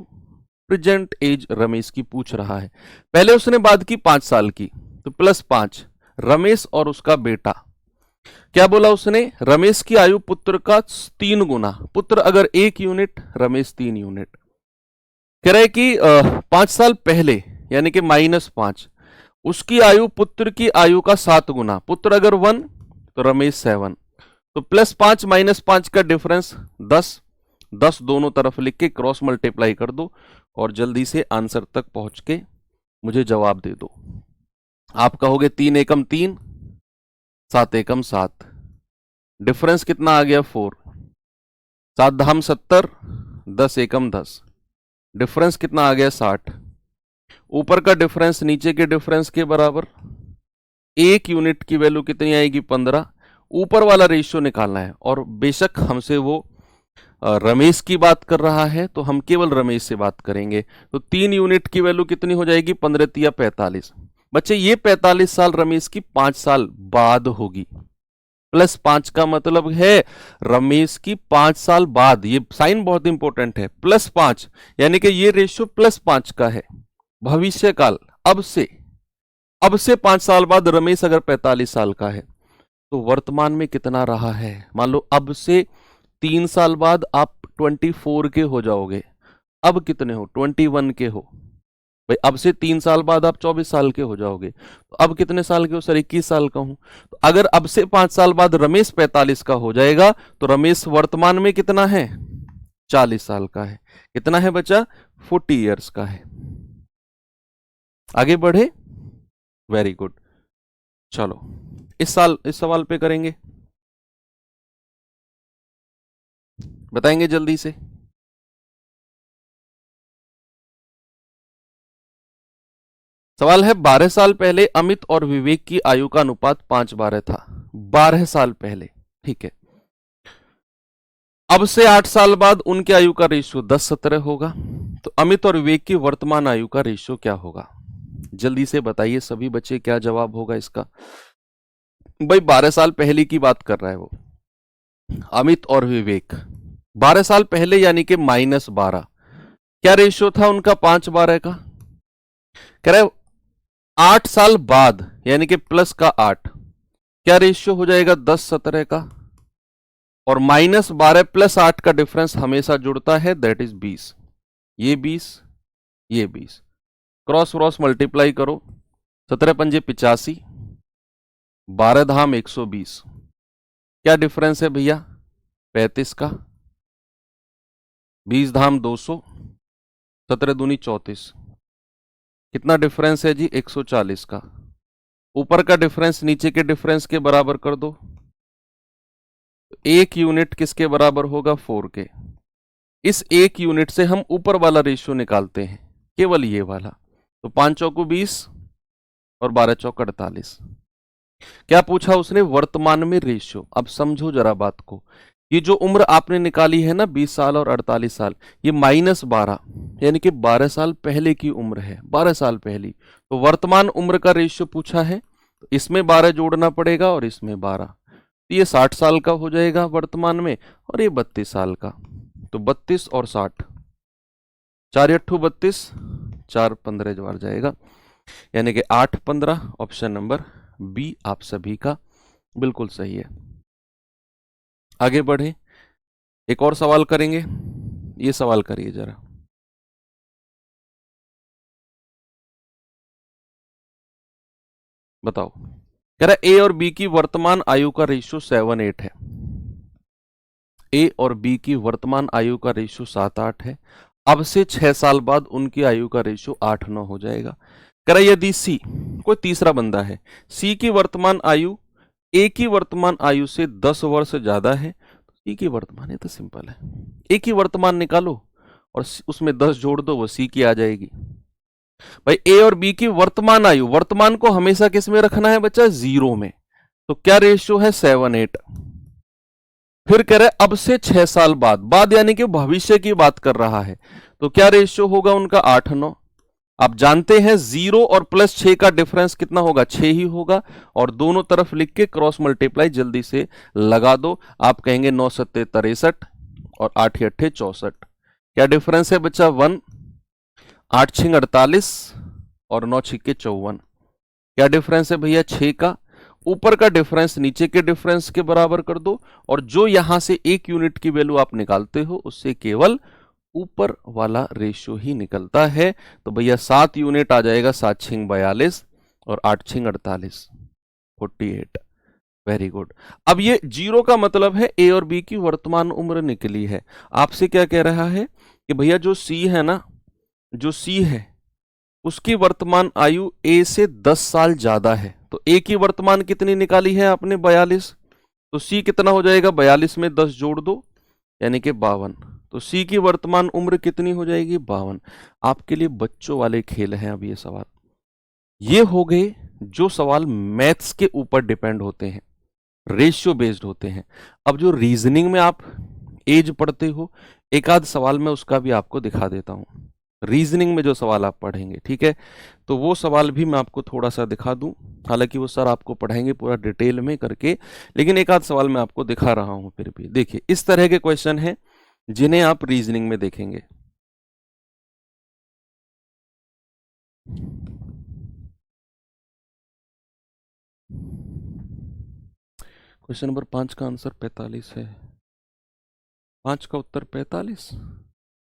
प्रेजेंट एज रमेश की पूछ रहा है। पहले उसने बात की 5 साल की, तो +5 रमेश और उसका बेटा। क्या बोला उसने? रमेश की आयु पुत्र का 3 गुना, पुत्र अगर 1 यूनिट, रमेश 3 यूनिट। कह रहे कि 5 साल पहले यानी कि -5, उसकी आयु पुत्र की आयु का 7 गुना, पुत्र अगर 1 तो रमेश 7, तो +5 -5 का डिफरेंस 10, 10 दोनों तरफ लिख के क्रॉस मल्टीप्लाई कर दो और जल्दी से आंसर तक पहुंच के मुझे जवाब दे दो। आप कहोगे 3 एकम 3, 7 एकम 7, डिफरेंस कितना आ गया? 4, 7 धाम 70, 10 एकम 10, डिफरेंस कितना आ गया? 60। ऊपर का डिफरेंस नीचे के डिफरेंस के बराबर। 1 यूनिट की वैल्यू कितनी आएगी? 15। ऊपर वाला रेशियो निकालना है, और बेशक हमसे वो रमेश की बात कर रहा है तो हम केवल रमेश से बात करेंगे। तो 3 यूनिट की वैल्यू कितनी हो जाएगी? 15 तिया 45। बच्चे ये 45 साल रमेश की 5 साल बाद होगी। +5 का मतलब है रमेश की 5 साल बाद, ये साइन बहुत इंपॉर्टेंट है, +5 यानी कि ये रेशियो +5 का है। भविष्य काल, अब से 5 साल बाद रमेश अगर 45 साल का है तो वर्तमान में कितना रहा है? मान लो अब से 3 साल बाद आप 24 के हो जाओगे, अब कितने हो? 21 के हो। भाई अब से 3 साल बाद आप 24 साल के हो जाओगे, तो अब कितने साल के हो? सर 21 साल का हूं। तो अगर अब से 5 साल बाद रमेश 45 का हो जाएगा तो रमेश वर्तमान में कितना है? 40 साल का है। कितना है बच्चा? 40 ईयर्स का है। आगे बढ़े? Very good. चलो इस सवाल पे करेंगे, बताएंगे जल्दी से। सवाल है 12 साल पहले अमित और विवेक की आयु का अनुपात 5:12 था। 12 साल पहले, ठीक है। अब से 8 साल बाद उनकी आयु का रेशियो 10:17 होगा। तो अमित और विवेक की वर्तमान आयु का रेशियो क्या होगा? जल्दी से बताइए सभी बच्चे, क्या जवाब होगा इसका? भाई 12 साल पहले की बात कर रहा है वो, अमित और विवेक 12 साल पहले यानी कि -12। क्या रेशियो था उनका? 5:12 का। कह रहे 8 साल बाद यानी कि प्लस का 8, क्या रेशियो हो जाएगा? 10:17 का। और -12 + 8 का डिफरेंस हमेशा जुड़ता है, दैट इज 20। ये 20, ये 20, क्रॉस मल्टीप्लाई करो, 17 पंजे 85, 12 धाम 120, क्या डिफरेंस है भैया? 35 का। 20 धाम 200, 17 दूनी 34, कितना डिफरेंस है जी? 140 का। ऊपर का डिफरेंस नीचे के डिफरेंस के बराबर कर दो। 1 यूनिट किसके बराबर होगा? 4 के। इस 1 यूनिट से हम ऊपर वाला रेशियो निकालते हैं, केवल ये वाला। तो 5 चौको 20 और 12 चौक 48। क्या पूछा उसने? वर्तमान में रेशियो। अब समझो जरा बात को, ये जो उम्र आपने निकाली है ना 20 साल और 48 साल, ये -12 यानी कि 12 साल पहले की उम्र है, 12 साल पहली। तो वर्तमान उम्र का रेशियो पूछा है, तो इसमें 12 जोड़ना पड़ेगा और इसमें 12, तो ये 60 साल का हो जाएगा वर्तमान में, और ये 32 साल का। तो 32 और 60, 4 अट्ठू 32, 4 15 बार जाएगा, यानी कि 8 15। ऑप्शन नंबर बी आप सभी का बिल्कुल सही है। आगे बढ़े, एक और सवाल करेंगे। ये सवाल करिए जरा, बताओ। कह रहा ए और बी की वर्तमान आयु का रेशियो 7-8 है। ए और बी की वर्तमान आयु का रेशियो 7-8 है। अब से 6 साल बाद उनकी आयु का रेशियो 8-9 हो जाएगा। कह रहा यदि सी, कोई तीसरा बंदा है, सी की वर्तमान आयु ए की वर्तमान आयु से 10 वर्ष ज्यादा है, तो सी की वर्तमान, ये तो सिंपल है, ए की वर्तमान निकालो और उसमें 10 जोड़ दो, वो सी की आ जाएगी। भाई ए और बी की वर्तमान आयु, वर्तमान को हमेशा किस में रखना है बच्चा? 0 में। तो क्या रेशियो है? 7-8। फिर कह रहे अब से 6 साल बाद, बाद यानी कि भविष्य की बात कर रहा है, तो क्या रेशियो होगा उनका? 8-9। आप जानते हैं 0 और +6 का डिफरेंस कितना होगा? 6 ही होगा, और दोनों तरफ लिख के क्रॉस मल्टीप्लाई जल्दी से लगा दो। आप कहेंगे 9 7 63 और 8 8 64। क्या डिफरेंस है बच्चा? 1। 8 6 48 और 9 6 54। क्या डिफरेंस है भैया? 6 का। ऊपर का डिफरेंस नीचे के डिफरेंस के बराबर कर दो, और जो यहां से 1 यूनिट की वैल्यू आप निकालते हो उससे केवल ऊपर वाला रेशियो ही निकलता है। तो भैया 7 यूनिट आ जाएगा, 7 6 42 और 8 6 48, 48। Very good. अब ये 0 का मतलब है ए और बी की वर्तमान उम्र निकली है। आपसे क्या कह रहा है कि भैया जो सी है ना, जो सी है उसकी वर्तमान आयु ए से 10 साल ज्यादा है। तो ए की वर्तमान कितनी निकाली है आपने? 42। तो सी कितना हो जाएगा? 42 में 10 जोड़ दो, यानी कि 52। तो सी की वर्तमान उम्र कितनी हो जाएगी? 52। आपके लिए बच्चों वाले खेल हैं अब ये सवाल। ये हो गए जो सवाल मैथ्स के ऊपर डिपेंड होते हैं, रेशियो बेस्ड होते हैं। अब जो रीजनिंग में आप एज पढ़ते हो, एक आध सवाल मैं उसका भी आपको दिखा देता हूं। रीजनिंग में जो सवाल आप पढ़ेंगे, ठीक है, तो वो सवाल भी मैं आपको थोड़ा सा दिखा दूं। हालांकि वो सर आपको पढ़ाएंगे पूरा डिटेल में करके, लेकिन एक आध सवाल मैं आपको दिखा रहा हूं। फिर भी देखिए, इस तरह के क्वेश्चन हैं जिन्हें आप रीजनिंग में देखेंगे। क्वेश्चन नंबर 5 का आंसर 45 है। 5 का उत्तर 45।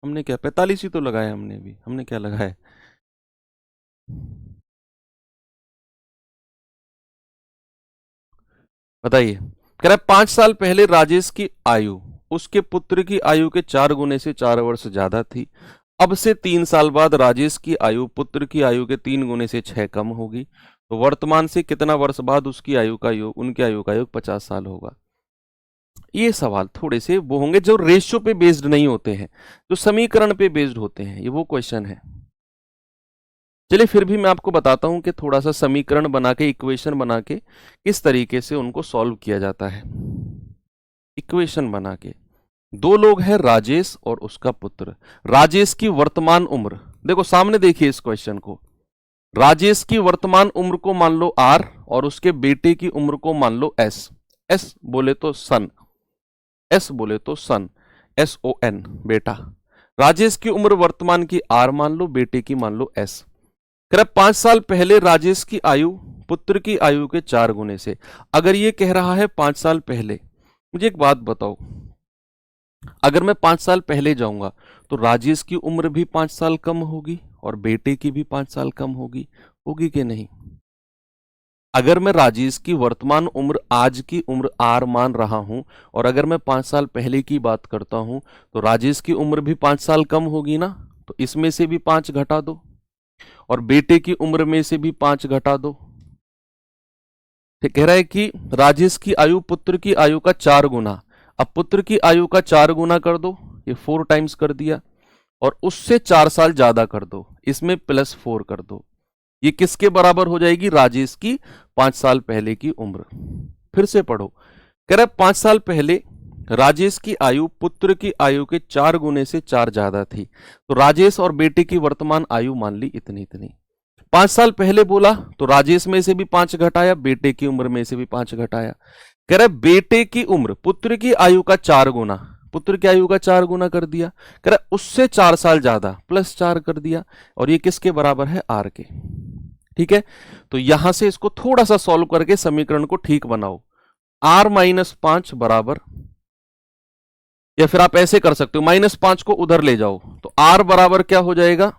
हमने क्या 45 ही तो लगाया, हमने भी, हमने क्या लगाया? बताइए। कह रहा है 5 साल पहले राजेश की आयु उसके पुत्र की आयु के 4 गुने से 4 वर्ष ज्यादा थी। अब से 3 साल बाद राजेश की आयु पुत्र की आयु के 3 गुने से 6 कम होगी। तो वर्तमान से कितना वर्ष बाद उसकी आयु का योग, उनकी आयु का योग 50 साल होगा। ये सवाल थोड़े से वो होंगे जो रेशियो पे बेस्ड नहीं होते हैं, जो समीकरण पे बेस्ड होते हैं, ये वो क्वेश्चन है। चलिए फिर भी मैं आपको बताता हूं कि थोड़ा सा समीकरण बना के, इक्वेशन बना के किस तरीके से उनको सॉल्व किया जाता है। इक्वेशन बना के, दो लोग हैं, राजेश और उसका पुत्र। राजेश की वर्तमान उम्र, देखो सामने देखिए इस क्वेश्चन को। राजेश की वर्तमान उम्र को मान लो R और उसके बेटे की उम्र को मान लो S। S बोले तो सन, S बोले तो सन, SON बेटा। राजेश की उम्र वर्तमान की R मान लो, बेटे की मान लो S। कह 5 साल पहले राजेश की आयु पुत्र की आयु के 4 गुने से। अगर ये कह रहा है 5 साल पहले, मुझे एक बात बताओ, अगर मैं 5 साल पहले जाऊंगा तो राजेश की उम्र भी 5 साल कम होगी और बेटे की भी 5 साल कम होगी, होगी कि नहीं? अगर मैं राजेश की वर्तमान उम्र आज की उम्र R मान रहा हूं, और अगर मैं 5 साल पहले की बात करता हूं, तो राजेश की उम्र भी 5 साल कम होगी ना। तो इसमें से भी 5 घटा दो, और बेटे की उम्र में से भी 5 घटा दो। कह रहा है कि राजेश की आयु पुत्र की आयु का 4 गुना। अब पुत्र की आयु का 4 गुना कर दो, ये 4 टाइम्स कर दिया, और उससे 4 साल ज्यादा कर दो, इसमें +4 कर दो। ये किसके बराबर हो जाएगी? राजेश की 5 साल पहले की उम्र। फिर से पढ़ो। कह रहा है 5 साल पहले राजेश की आयु पुत्र की आयु के 4 गुने से 4 ज्यादा थी। तो राजेश और बेटे की वर्तमान आयु मान ली इतनी इतनी। 5 साल पहले बोला तो राजेश में से भी 5 घटाया, बेटे की उम्र में से भी 5 घटाया। कह रहा है बेटे की उम्र पुत्र की आयु का 4 गुना, पुत्र की आयु का 4 गुना कर दिया, कह रहा उससे 4 साल ज्यादा प्लस 4 कर दिया, और ये किसके बराबर है, आर के। ठीक है, तो यहां से इसको थोड़ा सा सॉल्व करके समीकरण को ठीक बनाओ। आर माइनस 5 बराबर, या फिर आप ऐसे कर सकते हो, -5 को उधर ले जाओ, तो आर बराबर क्या हो जाएगा,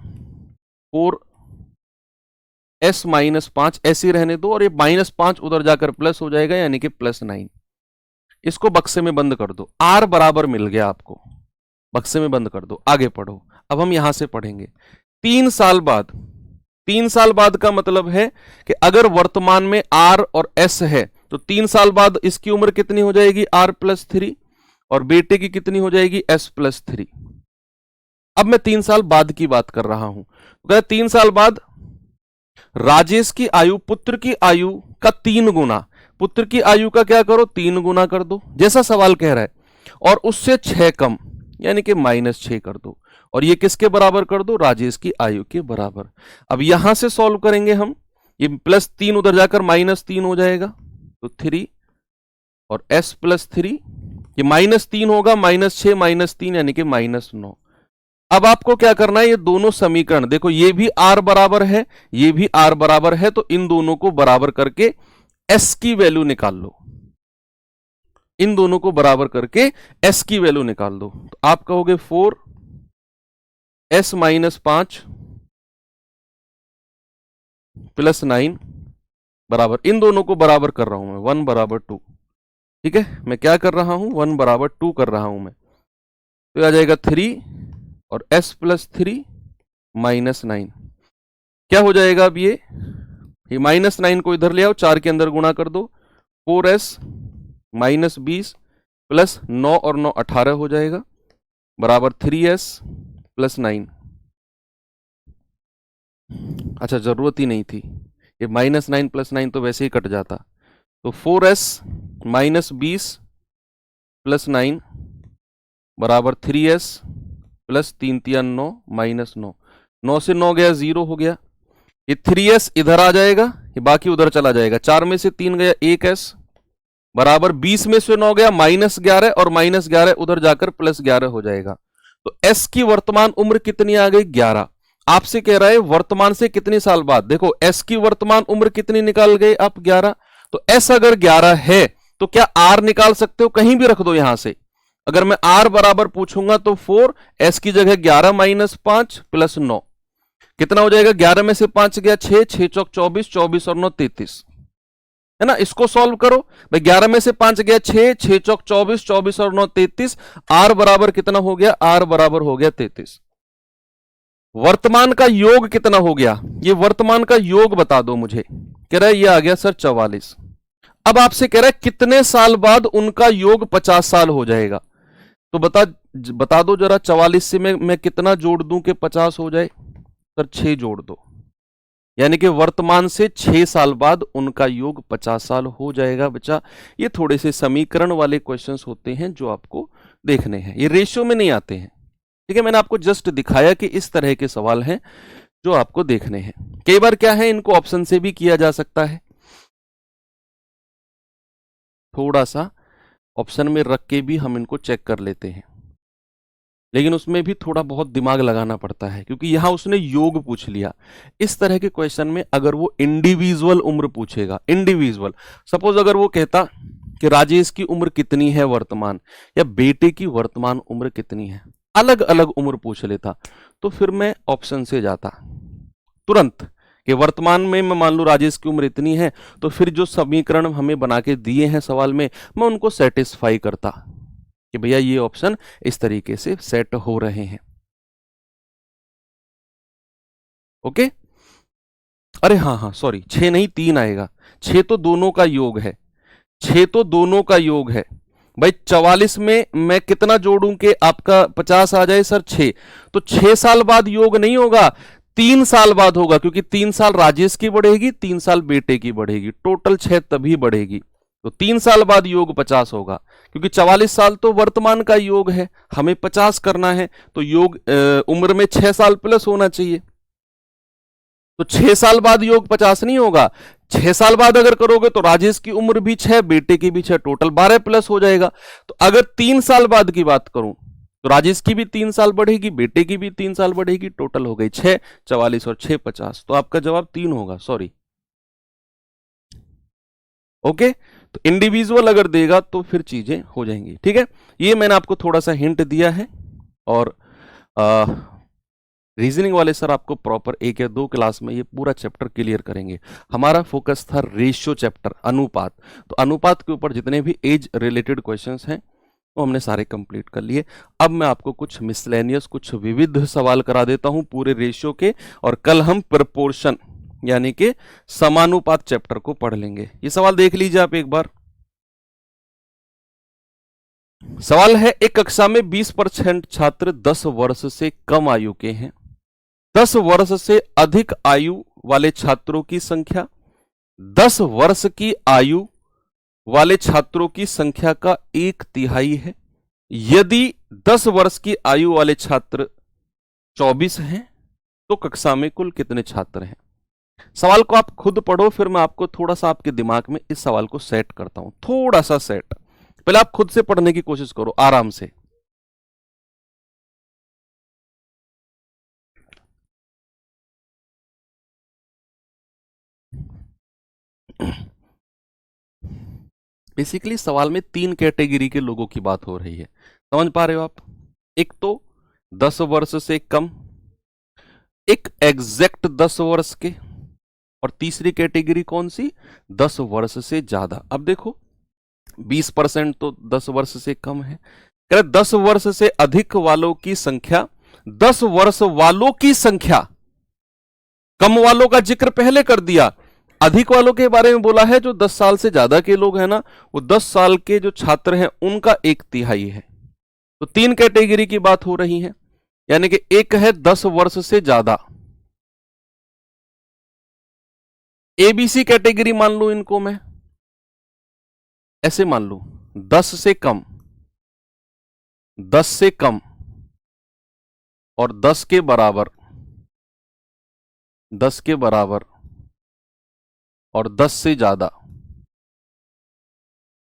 4s माइनस 5, ऐसे रहने दो, और ये -5 उधर जाकर प्लस हो जाएगा, यानी कि +9। इसको बक्से में बंद कर दो, आर बराबर मिल गया आपको, बक्से में बंद कर दो, आगे पढ़ो। अब हम यहां से पढ़ेंगे 3 साल बाद। 3 साल बाद का मतलब है कि अगर वर्तमान में आर और एस है तो 3 साल बाद इसकी उम्र कितनी हो जाएगी, r+3, और बेटे की कितनी हो जाएगी, s+3। अब मैं 3 साल बाद की बात कर रहा हूं, तो 3 साल बाद राजेश की आयु पुत्र की आयु का 3 गुना, पुत्र की आयु का क्या करो, 3 गुना कर दो, जैसा सवाल कह रहा है, और उससे 6 कम, यानी कि -6 कर दो, और ये किसके बराबर कर दो, राजेश की आयु के बराबर। अब यहां से सॉल्व करेंगे हम, ये +3 उधर जाकर -3 हो जाएगा, तो 3 और s+3, ये -3 होगा, -6 -3 यानी कि -9। अब आपको क्या करना है, ये दोनों समीकरण देखो, ये भी r बराबर है, ये भी r बराबर है, तो इन दोनों को बराबर करके s की वैल्यू निकाल लो, इन दोनों को बराबर करके s की वैल्यू निकाल दो। तो आप कहोगे 4s माइनस 5 प्लस 9 बराबर, इन दोनों को बराबर कर रहा हूं मैं, 1 बराबर 2। ठीक है, मैं क्या कर रहा हूं, 1 बराबर 2 कर रहा हूं मैं, तो आ जाएगा 3 और s+3 -9। क्या हो जाएगा अब ये -9 को इधर ले आओ, 4 के अंदर गुणा कर दो, 4s -20 प्लस 9 और 9 18 हो जाएगा, बराबर 3s + 9। अच्छा, जरूरत ही नहीं थी, ये -9 + 9 तो वैसे ही कट जाता, तो 4s -20 + 9 बराबर 3s + 3 3 9 -9, 9 से 9 गया 0 हो गया, ये 3s इधर आ जाएगा, ये बाकी उधर चला जाएगा, 4 में से 3 गया 1s बराबर 20 में से 9 गया -11, और -11 उधर जाकर +11 हो जाएगा। तो s की वर्तमान उम्र कितनी आ गई, 11। आपसे कह रहा है वर्तमान से कितने साल बाद, देखो s की वर्तमान उम्र कितनी निकाल गए आप, 11। तो s अगर 11 है तो क्या r निकाल सकते हो, कहीं भी रख दो यहां से। अगर मैं r बराबर पूछूंगा तो 4, s की जगह 11 - 5 + 9 कितना हो जाएगा, 11 में से 5 गया 6, 6 चौक 24, 24 और 9 33, है ना। इसको सॉल्व करो भाई, 11 में से 5 गया 6, 6 चौक 24, 24 और 9 33, r बराबर कितना हो गया, r बराबर हो गया 33। वर्तमान का योग कितना हो गया, ये वर्तमान का योग बता दो मुझे, कह रहा है ये आ गया सर 44। अब आपसे कह रहा है कितने साल बाद उनका योग 50 साल हो जाएगा, तो बता दो जरा, 44 से मैं कितना जोड़ दूं कि 50 हो जाए, सर 6 जोड़ दो, यानी कि वर्तमान से 6 साल बाद उनका योग 50 साल हो जाएगा। बच्चा, ये थोड़े से समीकरण वाले क्वेश्चंस होते हैं जो आपको देखने हैं, ये रेशियो में नहीं आते हैं। ठीक है, मैंने आपको जस्ट दिखाया कि इस तरह के सवाल हैं जो आपको देखने हैं। कई बार क्या है, इनको ऑप्शन से भी किया जा सकता है, थोड़ा सा ऑप्शन में रख के भी हम इनको चेक कर लेते हैं, लेकिन उसमें भी थोड़ा बहुत दिमाग लगाना पड़ता है, क्योंकि यहां उसने योग पूछ लिया। इस तरह के क्वेश्चन में अगर वो इंडिविजुअल उम्र पूछेगा, इंडिविजुअल, सपोज अगर वो कहता कि राजेश की उम्र कितनी है वर्तमान, या बेटे की वर्तमान उम्र कितनी है, अलग अलग उम्र पूछ लेता, तो फिर मैं ऑप्शन से जाता तुरंत कि वर्तमान में मैं मान लूं राजेश की उम्र इतनी है, तो फिर जो समीकरण हमें बना के दिए हैं सवाल में, मैं उनको सेटिस्फाई करता कि भैया ये ऑप्शन इस तरीके से सेट हो रहे हैं। ओके, अरे हाँ, सॉरी, 6 नहीं 3 आएगा, 6 तो दोनों का योग है, 6 तो दोनों का योग है भाई। 44 में मैं कितना जोड़ूं कि आपका 50 आ जाए, सर 6, तो 6 साल बाद योग नहीं होगा, 3 साल बाद होगा, क्योंकि 3 साल राजेश की बढ़ेगी, 3 साल बेटे की बढ़ेगी, टोटल 6 तभी बढ़ेगी, तो 3 साल बाद योग 50 होगा, क्योंकि 44 साल तो वर्तमान का योग है, हमें 50 करना है, तो योग उम्र में 6 साल प्लस होना चाहिए। तो 6 साल बाद योग 50 नहीं होगा। 6 साल बाद अगर करोगे तो राजेश की उम्र भी 6, बेटे की भी 6, टोटल 12 प्लस हो जाएगा। तो अगर 3 साल बाद की बात करूं तो राजेश की भी 3 साल बढ़ेगी, बेटे की भी 3 साल बढ़ेगी, टोटल हो गई 6, 44 और 6 50। तो आपका जवाब 3 होगा, सॉरी। ओके, तो इंडिविजुअल अगर देगा तो फिर चीजें हो जाएंगी। ठीक है, ये मैंने आपको थोड़ा सा हिंट दिया है। और रीजनिंग वाले सर आपको प्रॉपर 1 या 2 क्लास में ये पूरा चैप्टर क्लियर करेंगे। हमारा फोकस था रेशियो चैप्टर, अनुपात। तो अनुपात के ऊपर जितने भी एज रिलेटेड क्वेश्चंस हैं वो हमने सारे कंप्लीट कर लिए। अब मैं आपको कुछ मिसलेनियस, कुछ विविध सवाल करा देता हूं पूरे रेशियो के, और कल हम प्रपोर्शन यानी कि समानुपात चैप्टर को पढ़ लेंगे। ये सवाल देख लीजिए आप एक बार। सवाल है, एक कक्षा में 20% छात्र 10 वर्ष से कम आयु के हैं। 10 वर्ष से अधिक आयु वाले छात्रों की संख्या 10 वर्ष की आयु वाले छात्रों की संख्या का 1/3 है। यदि 10 वर्ष की आयु वाले छात्र 24 हैं तो कक्षा में कुल कितने छात्र हैं? सवाल को आप खुद पढ़ो, फिर मैं आपको थोड़ा सा आपके दिमाग में इस सवाल को सेट करता हूं, थोड़ा सा सेट। पहले आप खुद से पढ़ने की कोशिश करो आराम से। बेसिकली सवाल में 3 कैटेगरी के लोगों की बात हो रही है, समझ पा रहे हो आप? एक तो 10 वर्ष से कम, एक एग्जैक्ट 10 वर्ष के, और तीसरी कैटेगरी कौन सी? 10 वर्ष से ज्यादा। अब देखो 20% तो 10 वर्ष से कम है, 10 वर्ष से अधिक वालों की संख्या, 10 वर्ष वालों की संख्या, कम वालों का जिक्र पहले कर दिया, अधिक वालों के बारे में बोला है। जो 10 साल से ज्यादा के लोग हैं ना, वो 10 साल के जो छात्र हैं उनका 1/3 है। तो 3 कैटेगरी की बात हो रही है, यानी कि एक है 10 वर्ष से ज्यादा, एबीसी कैटेगरी मान लू इनको मैं, ऐसे मान लू 10 से कम, 10 से कम और 10 के बराबर, 10 के बराबर और 10 से ज्यादा,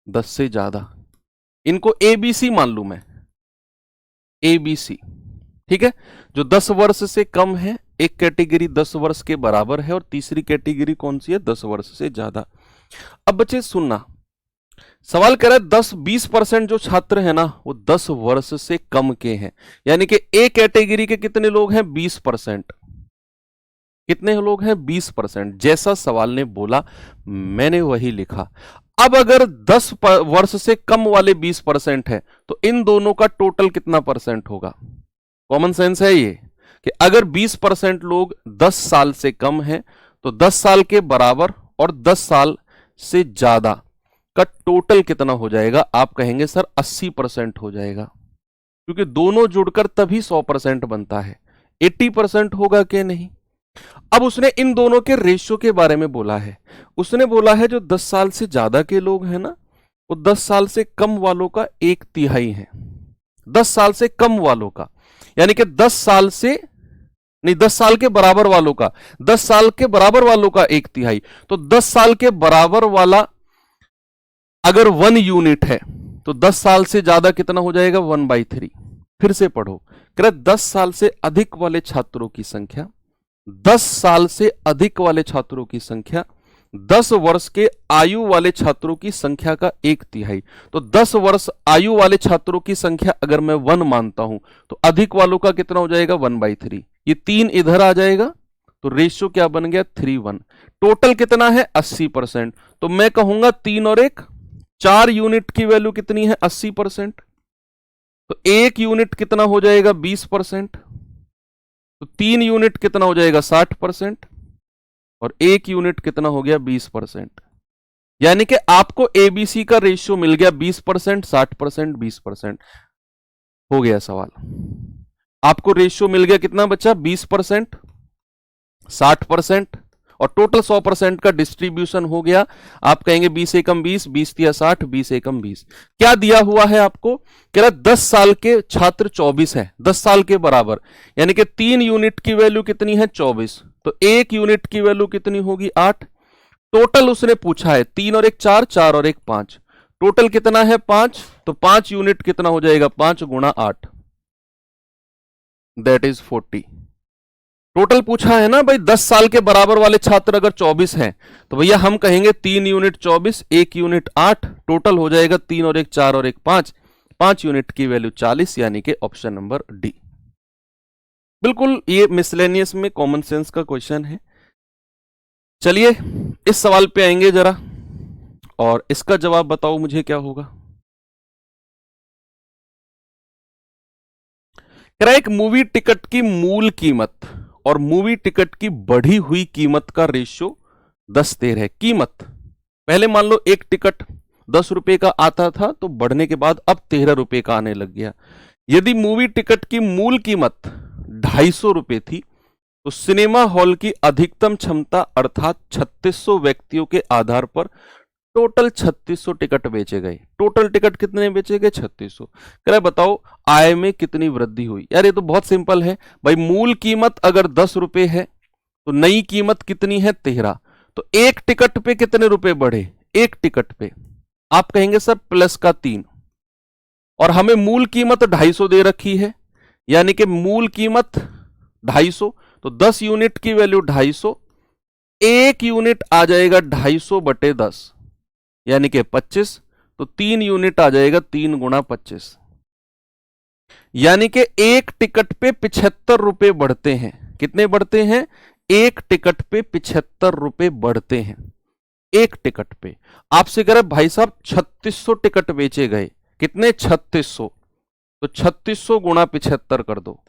10 से ज्यादा, इनको एबीसी मान लू मैं, एबीसी। ठीक है, जो 10 वर्ष से कम है, एक कैटेगरी 10 वर्ष के बराबर है, और तीसरी कैटेगरी कौन सी है? 10 वर्ष से ज्यादा। अब बच्चे सुनना, सवाल कह रहा है 10-20% जो छात्र है ना वो 10 वर्ष से कम के हैं, यानी कि ए कैटेगरी के कितने लोग हैं? 20%। कितने लोग हैं? 20%। जैसा सवाल ने बोला मैंने वही लिखा। अब अगर 10 वर्ष से कम वाले 20% है तो इन दोनों का टोटल कितना परसेंट होगा? कॉमन सेंस है ये कि अगर 20% लोग 10 साल से कम हैं तो 10 साल के बराबर और 10 साल से ज्यादा का टोटल कितना हो जाएगा? आप कहेंगे सर 80% हो जाएगा, क्योंकि दोनों जुड़कर तभी 100% बनता है। 80% होगा कि नहीं? अब उसने इन दोनों के रेशियो के बारे में बोला है। उसने बोला है जो 10 साल से ज्यादा के लोग हैं ना वो 10 साल से कम वालों का 1/3 है। 10 साल से कम वालों का, यानी कि 10 साल से नहीं, 10 साल के बराबर वालों का, 10 साल के बराबर वालों का 1/3। तो 10 साल के बराबर वाला अगर 1 यूनिट है तो 10 साल से ज्यादा कितना हो जाएगा? 1/3। फिर से पढ़ो, कह 10 साल से अधिक वाले छात्रों की संख्या, 10 साल से अधिक वाले छात्रों की संख्या 10 वर्ष के आयु वाले छात्रों की संख्या का 1/3। तो 10 वर्ष आयु वाले छात्रों की संख्या अगर मैं 1 मानता हूं तो अधिक वालों का कितना हो जाएगा? 1/3। ये 3 इधर आ जाएगा तो रेशियो क्या बन गया? 3:1। टोटल कितना है? 80%। तो मैं कहूंगा 3 और 1 4 यूनिट की वैल्यू कितनी है? 80%। तो 1 यूनिट कितना हो जाएगा? 20%। तो 3 यूनिट कितना हो जाएगा? 60%। और 1 यूनिट कितना हो गया? 20%। यानी कि आपको एबीसी का रेशियो मिल गया 20%, 60%, 20%। हो गया सवाल। आपको रेशियो मिल गया कितना बच्चा? 20%, 60% और टोटल 100% का डिस्ट्रीब्यूशन हो गया। आप कहेंगे 20 एकम 20, 20 तिया 60, 20 एकम 20। क्या दिया हुआ है आपको? कह रहा 10 साल के छात्र 24 है, 10 साल के बराबर, यानी कि 3 यूनिट की वैल्यू कितनी है? 24। तो एक यूनिट की वैल्यू कितनी होगी 8। टोटल उसने पूछा है 3 और 1 4, 4 और 1 5, टोटल कितना है 5, तो 5 यूनिट कितना हो जाएगा 5 गुणा 8, दैट इज 40। टोटल पूछा है ना भाई, 10 साल के बराबर वाले छात्र अगर 24 हैं तो भैया हम कहेंगे 3 यूनिट 24, 1 यूनिट 8, टोटल हो जाएगा 3 और 1 4 और 1 5, 5 यूनिट की वैल्यू 40, यानी कि ऑप्शन नंबर डी। बिल्कुल ये मिसलेनियस में कॉमन सेंस का क्वेश्चन है। चलिए इस सवाल पे आएंगे जरा, और इसका जवाब बताओ मुझे क्या होगा। एक मूवी टिकट की मूल कीमत और मूवी टिकट की बढ़ी हुई कीमत का रेशियो 10-13 है। कीमत पहले मान लो एक टिकट 10 रुपए का आता था, तो बढ़ने के बाद अब 13 रुपए का आने लग गया। यदि मूवी टिकट की मूल कीमत 250 रुपए थी, तो सिनेमा हॉल की अधिकतम क्षमता अर्थात 3600 व्यक्तियों के आधार पर टोटल 3600 टिकट बेचे गए। टोटल टिकट कितने बेचे गए 3600। कह रहा है बताओ आय में कितनी वृद्धि हुई। यार ये तो बहुत सिंपल है भाई, मूल कीमत अगर 10 रुपए है तो नई कीमत कितनी है 13, तो एक टिकट पे कितने रुपए बढ़े, एक टिकट पे आप कहेंगे सर प्लस का 3, और हमें मूल कीमत 250 दे रखी है, यानी कि मूल कीमत 250, तो 10 यूनिट की वैल्यू 250, एक यूनिट आ जाएगा 250 बटे 10 यानी कि 25, तो 3 यूनिट आ जाएगा 3 गुणा 25, यानी कि एक टिकट पे 75 रुपए बढ़ते हैं। कितने बढ़ते हैं, एक टिकट पे 75 रुपए बढ़ते हैं, एक टिकट पे। आपसे कह रहे भाई साहब 3600 टिकट बेचे गए, कितने 3600, तो 3600 गुणा 75 कर दो,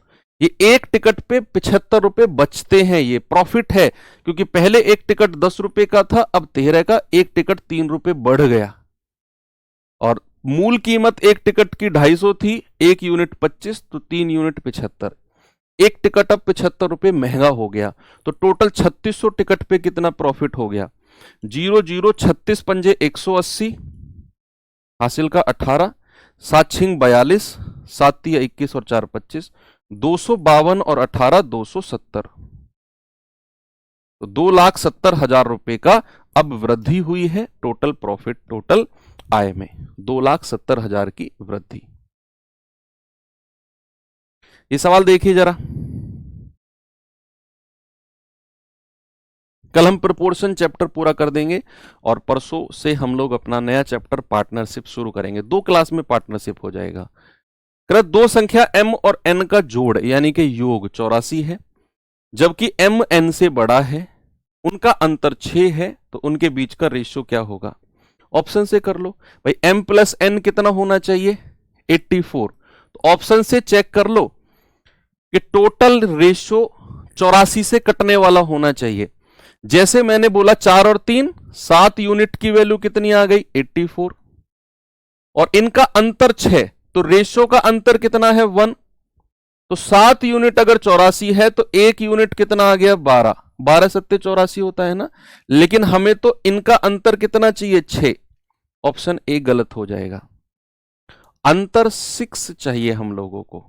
ये एक टिकट पे 75 रुपए बचते हैं, ये प्रॉफिट है, क्योंकि पहले एक टिकट 10 रुपए का था, अब 13 का, एक टिकट 3 रुपए बढ़ गया। और मूल कीमत एक टिकट की 250 थी, एक यूनिट 25, तो 3 यूनिट 75, एक टिकट अब 75 रुपए महंगा हो गया, तो टोटल 3600 टिकट पे कितना प्रॉफिट हो गया। 0 0 36 पंजे 180, हासिल का 18, 7 छिंग 42, 7 तिया 21 और 4 25, 252 और 18 270, तो 2,70,000 रुपए का अब वृद्धि हुई है टोटल प्रॉफिट, टोटल आय में 2,70,000 की वृद्धि। ये सवाल देखिए जरा, कल हम प्रोपोर्शन चैप्टर पूरा कर देंगे और परसों से हम लोग अपना नया चैप्टर पार्टनरशिप शुरू करेंगे। 2 क्लास में पार्टनरशिप हो जाएगा। दो संख्या m और n का जोड़ यानी कि योग 84 है, जबकि m n से बड़ा है, उनका अंतर 6 है, तो उनके बीच का रेशियो क्या होगा। ऑप्शन से कर लो भाई, m प्लस n कितना होना चाहिए 84, तो ऑप्शन से चेक कर लो कि टोटल रेशियो 84 से कटने वाला होना चाहिए। जैसे मैंने बोला 4 और 3 7 यूनिट की वैल्यू कितनी आ गई 84, और इनका अंतर 6, तो रेशियो का अंतर कितना है 1, तो 7 यूनिट अगर 84 है तो एक यूनिट कितना आ गया 12, 12 सत्ते 84 होता है ना, लेकिन हमें तो इनका अंतर कितना चाहिए 6, ऑप्शन ए गलत हो जाएगा। अंतर 6 चाहिए हम लोगों को।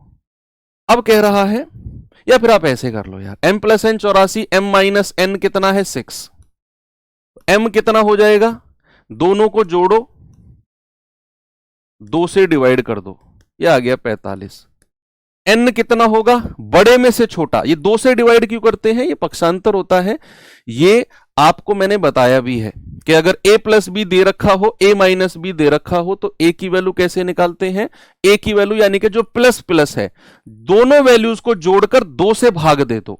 अब कह रहा है, या फिर आप ऐसे कर लो यार, m plus n 84, m minus n कितना है 6, m कितना हो जाएगा, दोनों को जोड़ो 2 से डिवाइड कर दो, ये आ गया 45। n कितना होगा, बड़े में से छोटा, ये 2 से डिवाइड क्यों करते हैं, ये पक्षांतर होता है। ये आपको मैंने बताया भी है कि अगर a प्लस बी दे रखा हो, a माइनस बी दे रखा हो, तो a की वैल्यू कैसे निकालते हैं, a की वैल्यू यानी कि जो प्लस प्लस है, दोनों वैल्यूज को जोड़कर 2 से भाग दे दो,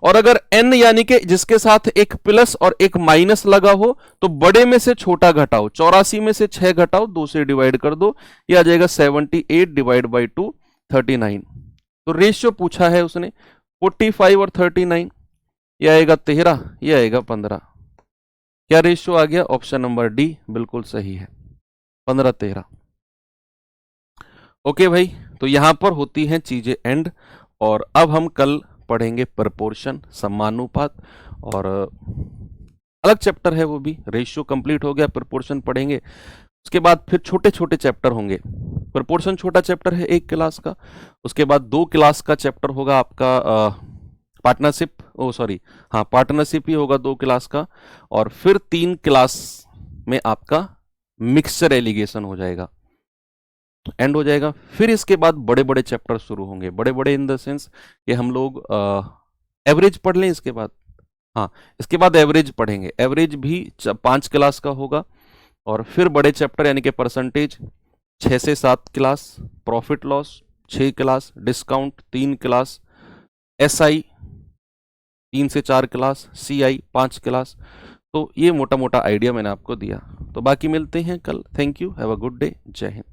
और अगर n यानी कि जिसके साथ एक प्लस और एक माइनस लगा हो, तो बड़े में से छोटा घटाओ, 84 में से 6 घटाओ, 2 से डिवाइड कर दो, ये आ जाएगा 78 डिवाइड बाई 2 39। तो रेशियो पूछा है उसने 45 और 39, ये आएगा 13, ये आएगा 15। क्या रेशियो आ गया, ऑप्शन नंबर डी बिल्कुल सही है, 15-13। ओके भाई, तो यहां पर होती हैं चीजें एंड, और अब हम कल पढ़ेंगे प्रपोर्शन, समानुपात, और अलग चैप्टर है वो भी। रेशियो कंप्लीट हो गया, प्रपोर्शन पढ़ेंगे, उसके बाद फिर छोटे छोटे चैप्टर होंगे। प्रपोर्शन छोटा चैप्टर है 1 क्लास का, उसके बाद 2 क्लास का चैप्टर होगा आपका पार्टनरशिप, ओ सॉरी, हाँ पार्टनरशिप ही होगा 2 क्लास का, और फिर 3 क्लास में आपका मिक्सचर एलिगेशन हो जाएगा, एंड हो जाएगा। फिर इसके बाद बड़े बड़े चैप्टर शुरू होंगे, बड़े बड़े इन द सेंस कि हम लोग एवरेज पढ़ लें इसके बाद, हाँ इसके बाद एवरेज पढ़ेंगे, एवरेज भी 5 क्लास का होगा, और फिर बड़े चैप्टर यानी कि परसेंटेज 6 से 7 class, profit loss 6 class, discount 3 class, SI 3 से 4 क्लास, सीआई 5 क्लास। तो ये मोटा मोटा आइडिया मैंने आपको दिया, तो बाकी मिलते हैं कल। Thank you, have a good day, जय हिंद।